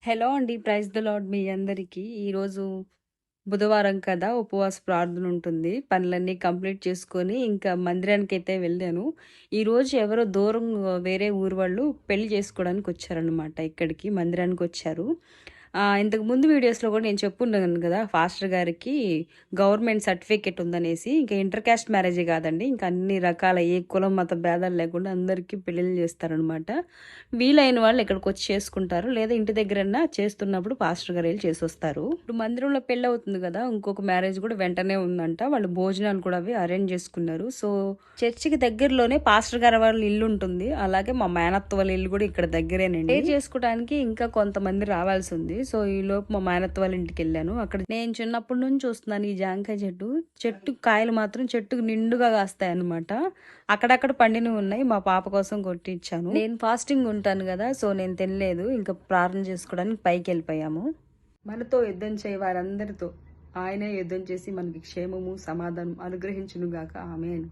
Hello అండి. Praise the lord మీ అందరికీ. ఈరోజు బుధవారం కదా! ఉపవాస ప్రార్థన ఉంటుంది. పనులన్నీ కంప్లీట్ చేసుకొని ఇంకా మందిరానికైతే వెళ్ళాను. ఈరోజు ఎవరో దూరం వేరే ఊరు వాళ్ళు పెళ్లి చేసుకోవడానికి వచ్చారనమాట ఇక్కడికి మందిరానికొచ్చారు. ఇంతకు ముందు వీడియోస్‌లో కూడా నేను చెప్పున్నాను కదా! పాస్టర్ గారికి గవర్నమెంట్ సర్టిఫికేట్ ఉందనేసి. ఇంకా ఇంటర్ కాస్ట్ మ్యారేజే కాదండి. ఇంకా అన్ని రకాల ఏ కులం, మత భేదాలు లేకుండా అందరికీ పెళ్ళిళ్ళు చేస్తారనమాట. వీలైన వాళ్ళు ఇక్కడికొచ్చి చేసుకుంటారు. లేదా ఇంటి దగ్గరన్నా చేస్తున్నప్పుడు పాస్టర్ గారు ఎళ్లి చేసొస్తారు. ఇప్పుడు మందిరంలో పెళ్లవుతుంది గదా! ఇంకొక మ్యారేజ్ గూడా వెంటనే ఉందంట. వాళ్ళు భోజనాలు కూడా అవి అరేంజ్ చేసుకున్నారు. సో, చర్చికి దగ్గరలోనే పాస్టర్ గారి వాళ్ళ ఇల్లుంటుంది. అలాగే మా మేనత్త వాళ్ళ ఇల్లు గూడా ఇక్కడ దగ్గరేనండి. స్టే చేసుకోవడానికి ఇంకా కొంతమంది రావాల్సుంది. సో, ఈలోపు మా మేనత్త వాళ్ళ ఇంటికెళ్ళాను. అక్కడ నేను చిన్నప్పటి నుంచి చూస్తున్నాను ఈ జాంకాయ చెట్టు. చెట్టు కాయలు మాత్రం చెట్టుకు నిండుగా కాస్తాయన్నమాట. అక్కడక్కడ పండినవి ఉన్నాయి. మా పాప కోసం కొట్టిచ్చాను. నేను ఫాస్టింగ్ ఉంటాను కదా! సో, నేను తినలేదు. ఇంకా ప్రార్థన చేసుకోవడానికి పైకెళ్ళిపోయాము. మనతో యుద్ధం చేయ వారందరితో ఆయనే యుద్ధం చేసి మనకి క్షేమము, సమాధానం అనుగ్రహించునుగాక. ఆమేన్.